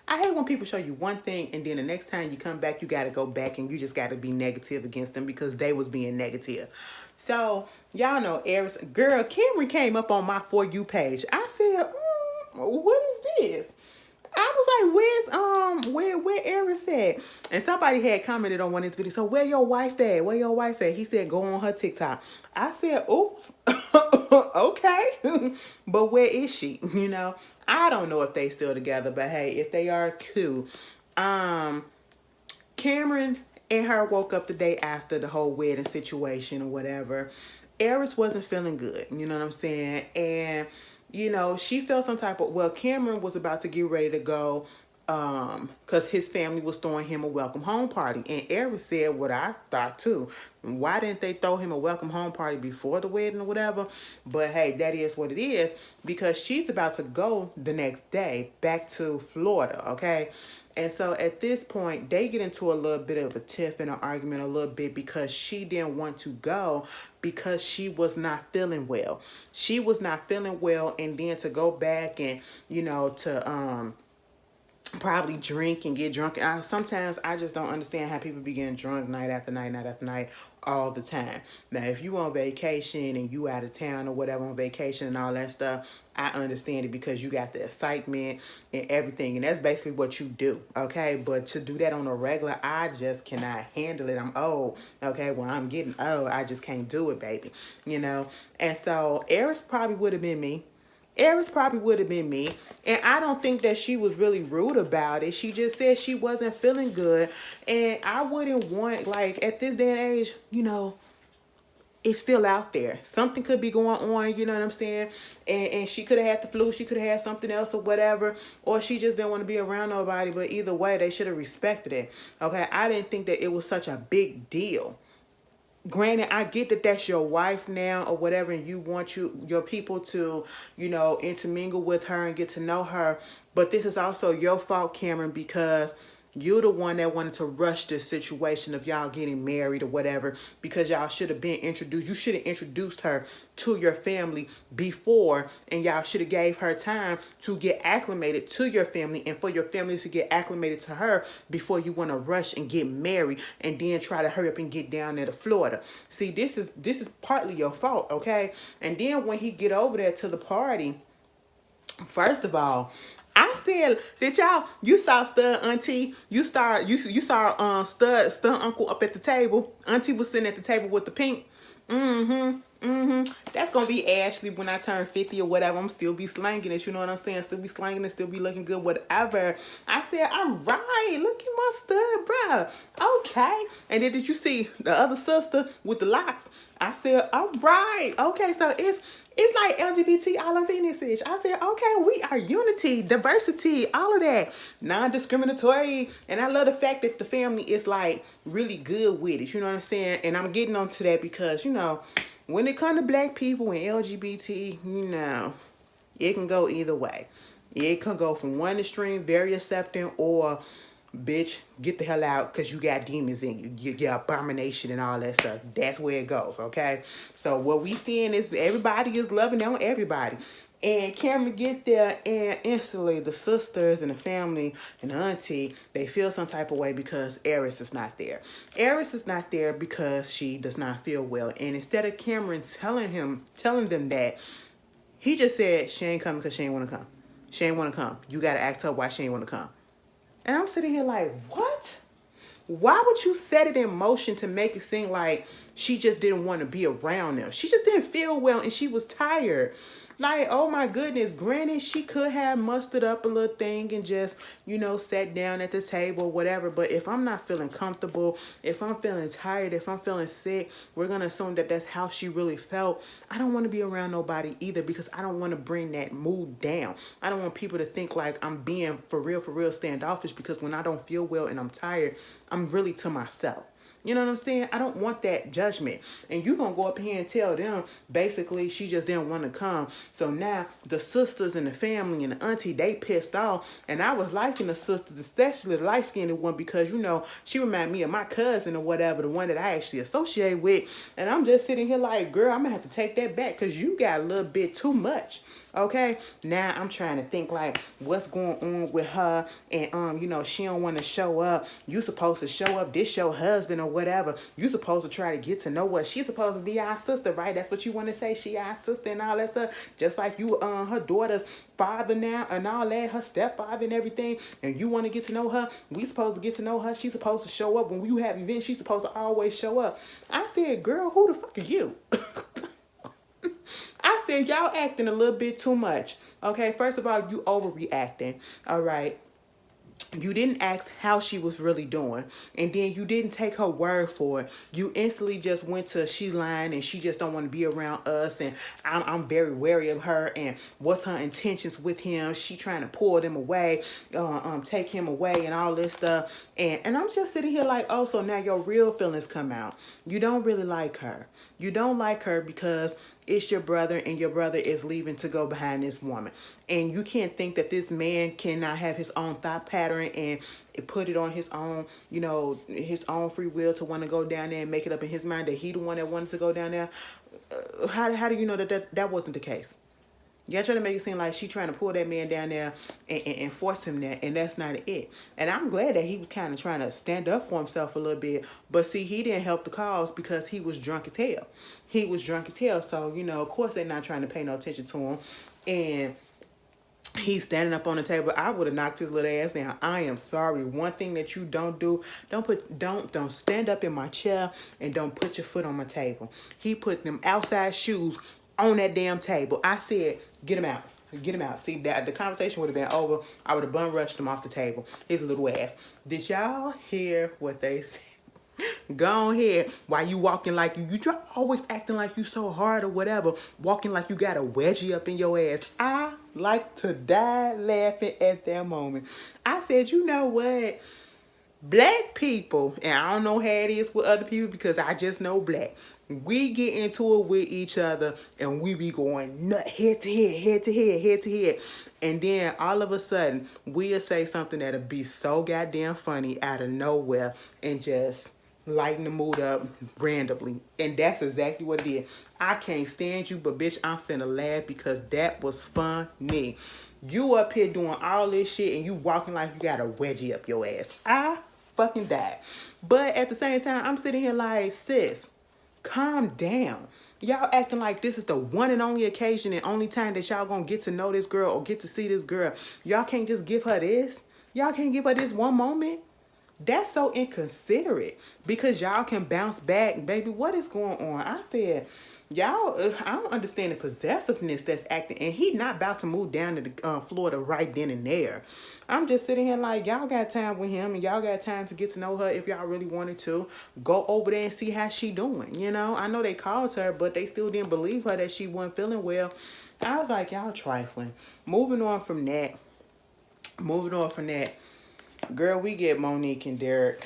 I hate when people show you one thing and then the next time you come back, you got to go back and you just got to be negative against them because they was being negative. So, y'all know Aries. Girl, Cameron came up on my For You page. I said, what is this? I was like, where Aries at? And somebody had commented on one of his videos, so where your wife at? Where your wife at? He said, go on her TikTok. I said, oops, okay. But where is she? You know, I don't know if they still together, but hey, if they are, cool. Cameron and her woke up the day after the whole wedding situation or whatever. Aries wasn't feeling good, you know what I'm saying? And you know, she felt some type of, well, Cameron was about to get ready to go because his family was throwing him a welcome home party. And Aries said what I thought too. Why didn't they throw him a welcome home party before the wedding or whatever? But hey, that is what it is because she's about to go the next day back to Florida, okay? And so at this point, they get into a little bit of a tiff and an argument a little bit because she didn't want to go because she was not feeling well. She was not feeling well, and then to go back and, you know, to probably drink and get drunk. Sometimes I just don't understand how people be getting drunk night after night all the time. Now, if you on vacation and you out of town or whatever on vacation and all that stuff, I understand it because you got the excitement and everything. And that's basically what you do, okay? But to do that on a regular, I just cannot handle it. I'm old, okay? Well, I'm getting old. I just can't do it, baby, you know? And so Aries probably would have been me. Aries probably would have been me. And I don't think that she was really rude about it. She just said she wasn't feeling good. And I wouldn't want, like, at this day and age, you know, it's still out there. Something could be going on, you know what I'm saying? And she could have had the flu. She could have had something else or whatever. Or she just didn't want to be around nobody. But either way, they should have respected it. Okay, I didn't think that it was such a big deal. Granted, I get that that's your wife now or whatever, and you want your people to, you know, intermingle with her and get to know her. But this is also your fault, Cameron, because You're the one that wanted to rush this situation of y'all getting married or whatever, because y'all should have been introduced. You should have introduced her to your family before, and y'all should have gave her time to get acclimated to your family and for your family to get acclimated to her before you want to rush and get married and then try to hurry up and get down there to Florida. See, this is partly your fault, okay? And then when he get over there to the party, first of all, I said, did y'all, you saw Stud Auntie, you saw Stud Uncle up at the table. Auntie was sitting at the table with the pink. That's gonna be Ashley when I turn 50 or whatever. I'm still be slanging it, you know what I'm saying? Still be slanging it, still be looking good, whatever. I said, all right, look at my stud, bruh. Okay. And then did you see the other sister with the locks? I said, all right. Okay, so it's like LGBT all up in this ish. I said, okay, we are unity, diversity, all of that. Non-discriminatory. And I love the fact that the family is like really good with it. You know what I'm saying? And I'm getting onto that because, you know, when it comes to black people and LGBT, you know, it can go either way. It can go from one extreme, very accepting, or bitch, get the hell out because you got demons in you. You got abomination and all that stuff. That's where it goes, okay? So what we seeing is everybody is loving on everybody. And Cameron get there, and instantly the sisters and the family and the auntie, they feel some type of way because Aries is not there. Aries is not there because she does not feel well. And instead of Cameron telling them that, he just said she ain't coming because she ain't want to come. She ain't want to come. You got to ask her why she ain't want to come. And I'm sitting here like, what? Why would you set it in motion to make it seem like she just didn't want to be around them? She just didn't feel well and she was tired. Like, oh my goodness, granted, she could have mustered up a little thing and just, you know, sat down at the table, whatever. But if I'm not feeling comfortable, if I'm feeling tired, if I'm feeling sick, we're going to assume that that's how she really felt. I don't want to be around nobody either because I don't want to bring that mood down. I don't want people to think like I'm being for real standoffish because when I don't feel well and I'm tired, I'm really to myself. You know what I'm saying? I don't want that judgment. And you going to go up here and tell them, basically, she just didn't want to come. So now the sisters and the family and the auntie, they pissed off. And I was liking the sisters, especially the light-skinned one, because, you know, she reminded me of my cousin or whatever, the one that I actually associate with. And I'm just sitting here like, girl, I'm going to have to take that back because you got a little bit too much. Okay, now I'm trying to think like what's going on with her, and you know, she don't want to show up. You supposed to show up. This your husband or whatever. You supposed to try to get to know what she's supposed to be our sister, right? That's what you want to say. She our sister and all that stuff. Just like you, her daughter's father now and all that, her stepfather and everything. And you want to get to know her. We supposed to get to know her. She's supposed to show up when you have events. She's supposed to always show up. I said, girl, who the fuck are you? I said, y'all acting a little bit too much. Okay, first of all, you overreacting. All right. You didn't ask how she was really doing. And then you didn't take her word for it. You instantly just went to she lying and she just don't want to be around us. And I'm very wary of her. And what's her intentions with him? She trying to pull them away, take him away and all this stuff. And I'm just sitting here like, oh, so now your real feelings come out. You don't really like her. You don't like her because it's your brother and your brother is leaving to go behind this woman. And you can't think that this man cannot have his own thought pattern and put it on his own, you know, his own free will to want to go down there and make it up in his mind that he the one that wanted to go down there. How do you know that wasn't the case? Y'all trying to make it seem like she trying to pull that man down there and force him there, and that's not it. And I'm glad that he was kind of trying to stand up for himself a little bit. But see, he didn't help the cause because he was drunk as hell. He was drunk as hell. So, you know, of course they're not trying to pay no attention to him. And he's standing up on the table. I would have knocked his little ass down. I am sorry. One thing that you don't do, don't stand up in my chair and don't put your foot on my table. He put them outside shoes on that damn table. I said, get him out. Get him out. See, that the conversation would have been over. I would have bum rushed him off the table. His little ass. Did y'all hear what they said? Go on here. Why you walking like you always acting like you so hard or whatever. Walking like you got a wedgie up in your ass. I like to die laughing at that moment. I said, you know what? Black people, and I don't know how it is with other people because I just know black. We get into it with each other and we be going nut head to head, head to head, head to head. And then all of a sudden, we'll say something that'll be so goddamn funny out of nowhere and just lighten the mood up randomly. And that's exactly what it is. I can't stand you, but bitch, I'm finna laugh because that was funny. You up here doing all this shit and you walking like you got a wedgie up your ass. I fucking died. But at the same time, I'm sitting here like, sis, calm down. Y'all acting like this is the one and only occasion and only time that y'all gonna get to know this girl or get to see this girl. Y'all can't just give her this. Y'all can't give her this one moment. That's so inconsiderate because y'all can bounce back. Baby, what is going on? I said, y'all, I don't understand the possessiveness that's acting. And he not about to move down to the Florida right then and there. I'm just sitting here like, y'all got time with him and y'all got time to get to know her if y'all really wanted to. Go over there and see how she doing, you know? I know they called her, but they still didn't believe her that she wasn't feeling well. I was like, y'all trifling. Moving on from that. Girl, we get Monique and Derek.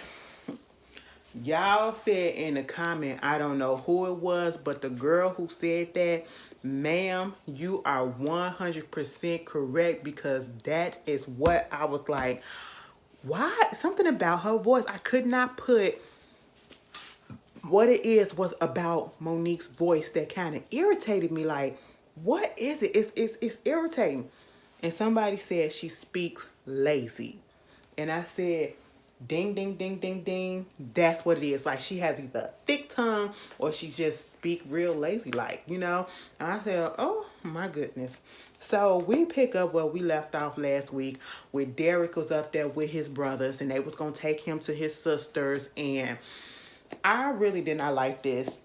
Y'all said in the comment, I don't know who it was, but the girl who said that, ma'am, you are 100% correct because that is what I was like, why? Something about her voice. I could not put what it is was about Monique's voice that kind of irritated me. Like, what is it? It's irritating. And somebody said she speaks lazy. And I said, ding, ding, ding, ding, ding. That's what it is. Like, she has either a thick tongue or she just speak real lazy like, you know. And I said, oh, my goodness. So we pick up where we left off last week with Derek was up there with his brothers and they was going to take him to his sisters. And I really did not like this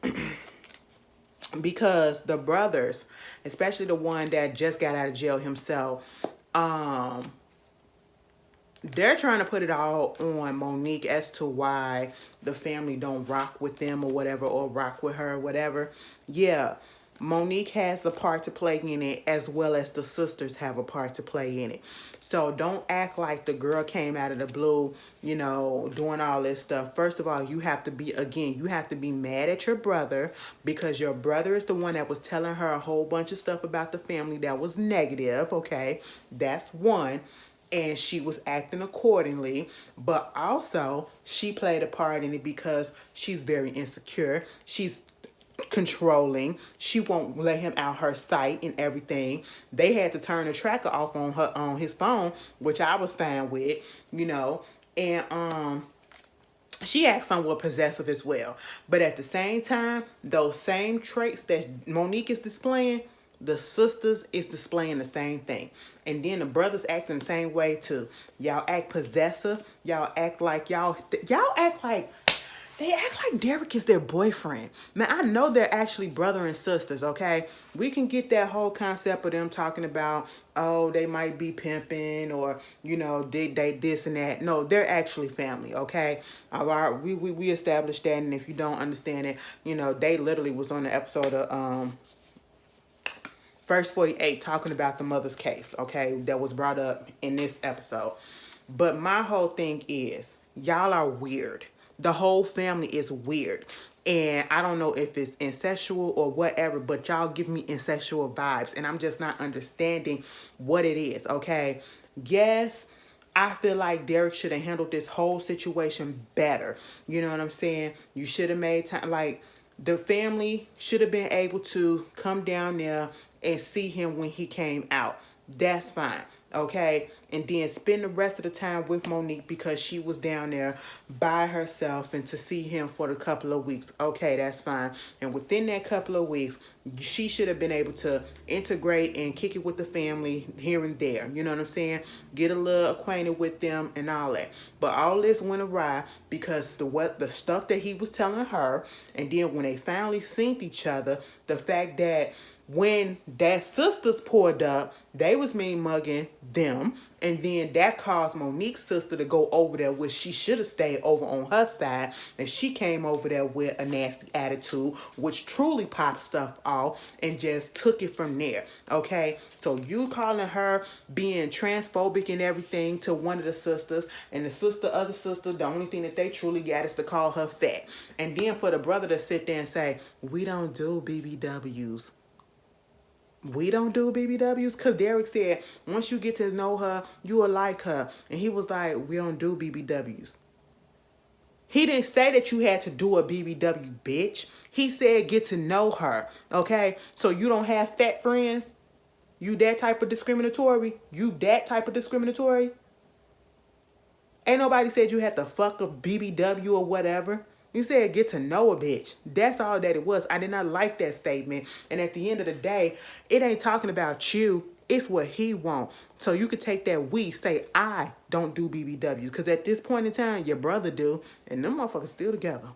because the brothers, especially the one that just got out of jail himself, they're trying to put it all on Monique as to why the family don't rock with them or whatever, or rock with her or whatever. Yeah, Monique has a part to play in it as well as the sisters have a part to play in it. So don't act like the girl came out of the blue, you know, doing all this stuff. First of all, you have to be, again, you have to be mad at your brother because your brother is the one that was telling her a whole bunch of stuff about the family that was negative, okay? That's one. And she was acting accordingly, but also she played a part in it because she's very insecure. She's controlling. She won't let him out her sight and everything. They had to turn the tracker off on his phone, which I was fine with, you know. And she acts somewhat possessive as well. But at the same time, those same traits that Monique is displaying, the sisters is displaying the same thing. And then the brothers acting the same way too. Y'all act possessive. Y'all act like they act like Derek is their boyfriend. Man, I know they're actually brother and sisters, okay? We can get that whole concept of them talking about, oh, they might be pimping or, you know, they this and that. No, they're actually family, okay? All right, we established that, and if you don't understand it, you know, they literally was on the episode of First 48 talking about the mother's case, okay, that was brought up in this episode. But my whole thing is, y'all are weird. The whole family is weird. And I don't know if it's incestual or whatever, but y'all give me incestual vibes. And I'm just not understanding what it is, okay? Yes, I feel like Derek should have handled this whole situation better. You know what I'm saying? You should have made time, like, the family should have been able to come down there and see him when he came out. That's fine, okay? And then spend the rest of the time with Monique because she was down there by herself and to see him for the couple of weeks. Okay, that's fine. And within that couple of weeks, she should have been able to integrate and kick it with the family here and there. You know what I'm saying? Get a little acquainted with them and all that. But all this went awry because the stuff that he was telling her, and then when they finally synced each other, the fact that when that sisters pulled up, they was mean mugging them. And then that caused Monique's sister to go over there, which she should have stayed over on her side. And she came over there with a nasty attitude, which truly popped stuff off and just took it from there. Okay? So you calling her being transphobic and everything to one of the sisters, and the other sister, the only thing that they truly got is to call her fat. And then for the brother to sit there and say, we don't do BBWs. We don't do BBWs, because Derek said once you get to know her, you will like her. And he was like, we don't do BBWs. He didn't say that you had to do a BBW, bitch. He said get to know her, okay? So you don't have fat friends? You that type of discriminatory? You that type of discriminatory? Ain't nobody said you had to fuck a BBW or whatever. You said get to know a bitch. That's all that it was. I did not like that statement. And at the end of the day, it ain't talking about you. It's what he want. So you could take that we, say I don't do BBW. Because at this point in time, your brother do. And them motherfuckers still together.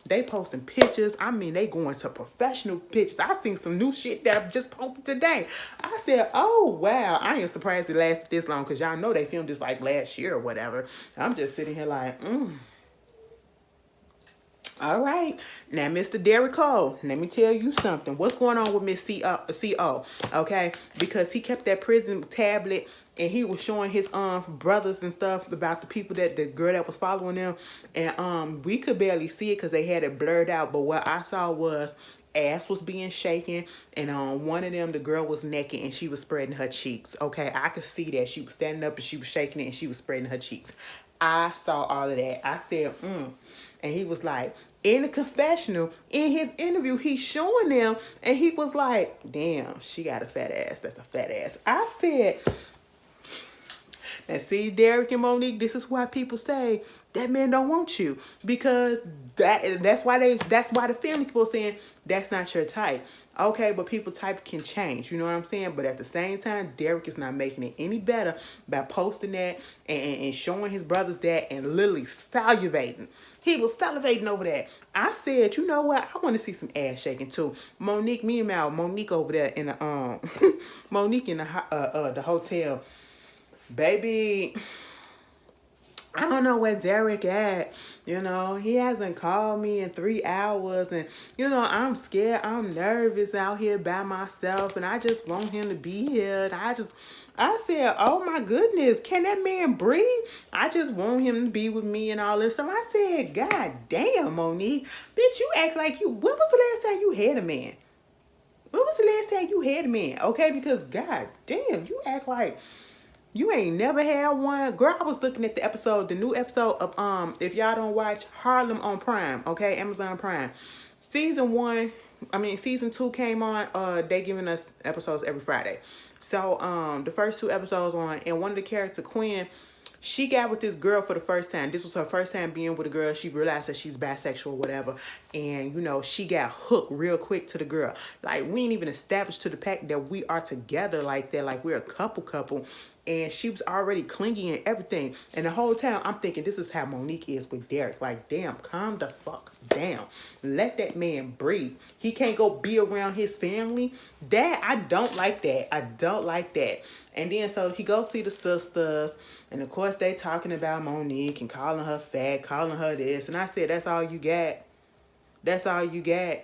They posting pictures. I mean, they going to professional pictures. I seen some new shit that I just posted today. I said, oh, wow. I ain't surprised it lasted this long, because y'all know they filmed this like last year or whatever. I'm just sitting here like, All right. Now, Mr. Derek Cole, let me tell you something. What's going on with Miss CO? Okay? Because he kept that prison tablet and he was showing his brothers and stuff about the people the girl that was following them. And we could barely see it because they had it blurred out. But what I saw was ass was being shaken, and on one of them the girl was naked and she was spreading her cheeks. Okay, I could see that. She was standing up and she was shaking it and she was spreading her cheeks. I saw all of that. I said, And he was like, in the confessional, in his interview, he's showing them, and he was like, damn, she got a fat ass. That's a fat ass. I said, now see, Derek and Monique, this is why people say that man don't want you, because that's why the family people saying that's not your type. Okay, but people type can change, you know what I'm saying? But at the same time, Derek is not making it any better by posting that and showing his brothers that and literally salivating. He was salivating over that. I said, you know what? I want to see some ass shaking too. Monique, me and Monique over there in the Monique in the hotel. Baby, I don't know where Derek at. You know, he hasn't called me in 3 hours. And, you know, I'm scared. I'm nervous out here by myself. And I just want him to be here. And I said, oh my goodness, can that man breathe? I just want him to be with me and all this stuff. I said, God damn, Monique. Bitch, you act like you, when was the last time you had a man? When was the last time you had a man? Okay, because God damn, you act like you ain't never had one. Girl, I was looking at the new episode of, if y'all don't watch, Harlem on Prime, okay? Amazon Prime. Season 2 came on. They giving us episodes every Friday. So, the first 2 episodes on, and one of the characters, Quinn, she got with this girl for the first time. This was her first time being with a girl. She realized that she's bisexual or whatever. And, you know, she got hooked real quick to the girl. Like, we ain't even established to the fact that we are together like that. Like, we're a couple. And she was already clingy and everything. And the whole time, I'm thinking, this is how Monique is with Derek. Like, damn, calm the fuck down. Let that man breathe. He can't go be around his family. I don't like that. I don't like that. And then, so he goes see the sisters. And, of course, they talking about Monique and calling her fat, calling her this. And I said, that's all you got? That's all you got?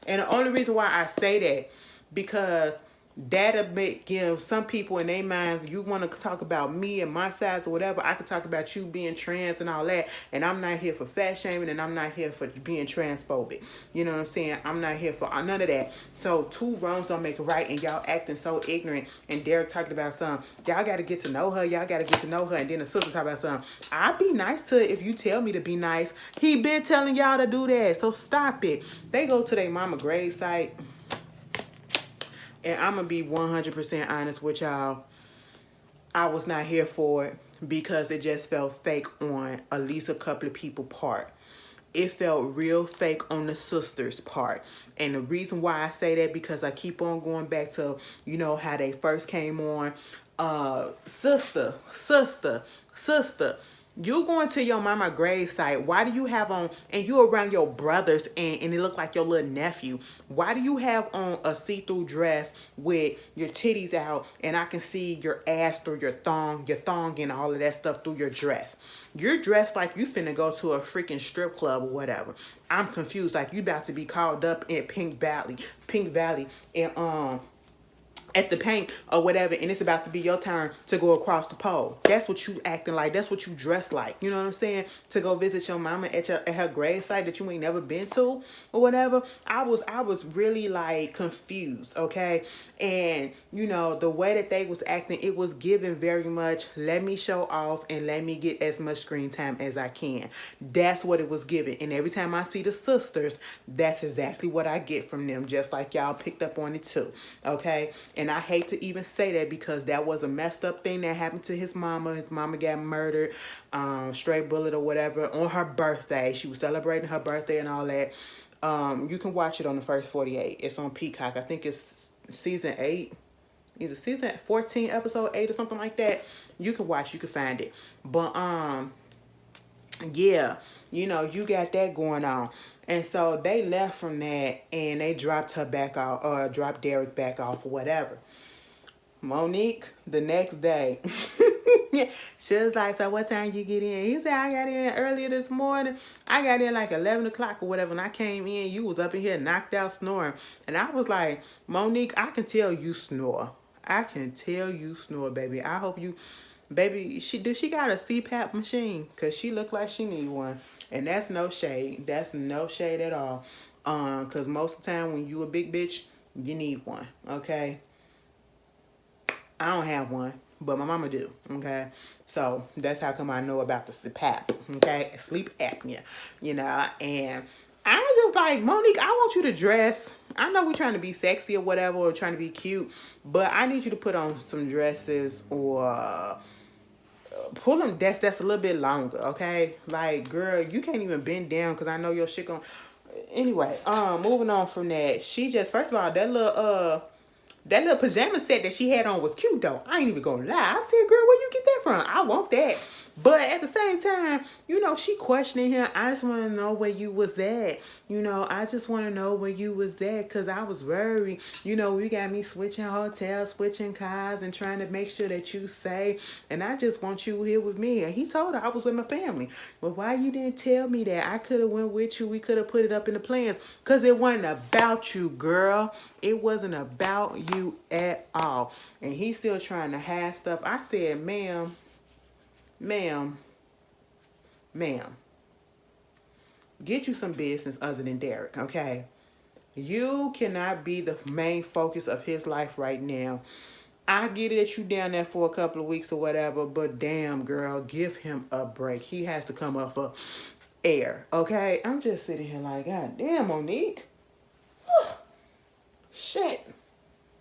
And the only reason why I say that, because that'll give some people in their minds, you want to talk about me and my size or whatever, I could talk about you being trans and all that, and I'm not here for fat shaming, and I'm not here for being transphobic. You know what I'm saying? I'm not here for none of that. So 2 wrongs don't make it right, and y'all acting so ignorant. And Derek talked about y'all got to get to know her, y'all got to get to know her, and then the sister talk about something. I'll be nice to her if you tell me to be nice. He been telling y'all to do that, so stop it. They go to their mama grave site. And I'm going to be 100% honest with y'all. I was not here for it because it just felt fake on at least a couple of people's part. It felt real fake on the sister's part. And the reason why I say that, because I keep on going back to, you know, how they first came on. Sister. You going to your mama grave site. Why do you have on, and you around your brothers, and it look like your little nephew. Why do you have on a see-through dress with your titties out, and I can see your ass through your thong and all of that stuff through your dress? You're dressed like you finna go to a freaking strip club or whatever. I'm confused. Like you about to be called up in Pink Valley, and at the paint or whatever, and it's about to be your turn to go across the pole. That's what you acting like. That's what you dress like. You know what I'm saying? To go visit your mama at her grave site that you ain't never been to or whatever. I was really like confused, okay? And you know, the way that they was acting, it was given very much, let me show off and let me get as much screen time as I can. That's what it was given. And every time I see the sisters, that's exactly what I get from them, just like y'all picked up on it too, okay? And I hate to even say that because that was a messed up thing that happened to his mama. His mama got murdered, straight bullet or whatever, on her birthday. She was celebrating her birthday and all that. You can watch it on the first 48. It's on Peacock. I think it's season 8. Either season 14, episode 8 or something like that. You can watch, you can find it. But yeah, you know, you got that going on. And so they left from that and they dropped her back off, or dropped Derek back off or whatever. Monique, the next day, she was like, so what time you get in? He said, I got in earlier this morning. I got in like 11 o'clock or whatever. And I came in, you was up in here knocked out snoring. And I was like, Monique, I can tell you snore. I can tell you snore, baby. I hope you, baby, she got a CPAP machine? Because she looked like she need one. And that's no shade. That's no shade at all. Because most of the time when you a big bitch, you need one, okay? I don't have one, but my mama do, okay? So that's how come I know about the CPAP, okay? Sleep apnea, you know? And I was just like, Monique, I want you to dress. I know we're trying to be sexy or whatever, or trying to be cute, but I need you to put on some dresses or pull them that's a little bit longer, okay? Like, girl, you can't even bend down because I know your shit gon'... Anyway, moving on from that, she just, first of all, that little pajama set that she had on was cute though. I ain't even gonna lie. I said, girl, where you get that from? I want that. But at the same time, you know, she questioning him. I just want to know where you was at. You know, I just want to know where you was at because I was worried. You know, we got me switching hotels, switching cars, and trying to make sure that you safe. And I just want you here with me. And he told her I was with my family. But why you didn't tell me that? I could have went with you. We could have put it up in the plans because it wasn't about you, girl. It wasn't about you at all. And he's still trying to hide stuff. I said, ma'am, get you some business other than Derek, okay? You cannot be the main focus of his life right now. I get it that you down there for a couple of weeks or whatever, but damn, girl, give him a break. He has to come up for air, okay? I'm just sitting here like, God damn, Monique. Shit.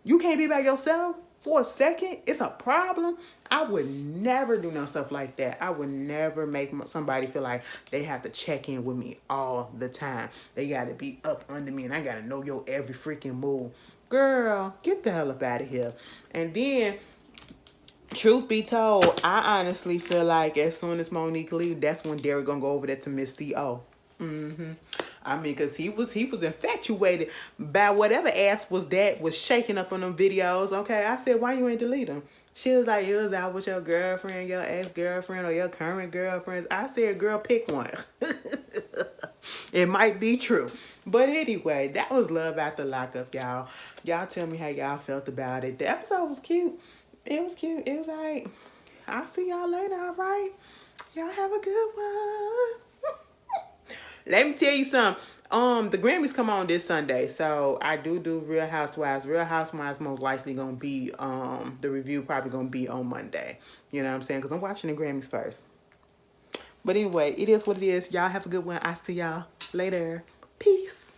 You can't be by yourself for a second? It's a problem? I would never do no stuff like that. I would never make somebody feel like they have to check in with me all the time. They got to be up under me and I got to know your every freaking move. Girl, get the hell up out of here. And then, truth be told, I honestly feel like as soon as Monique leaves, that's when Derek gonna go over there to Miss C.O. I mean, because he was infatuated by whatever ass was shaking up on them videos, okay? I said, why you ain't delete them? She was like, you was out with your girlfriend, your ex-girlfriend, or your current girlfriends. I said, girl, pick one. It might be true. But anyway, that was Love After Lockup, y'all. Y'all tell me how y'all felt about it. The episode was cute. It was cute. It was like, I'll see y'all later, all right? Y'all have a good one. Let me tell you something. The Grammys come on this Sunday, so I do Real Housewives. Real Housewives most likely gonna be the review probably gonna be on Monday. You know what I'm saying? Because I'm watching the Grammys first. But anyway, it is what it is. Y'all have a good one. I see y'all later. Peace.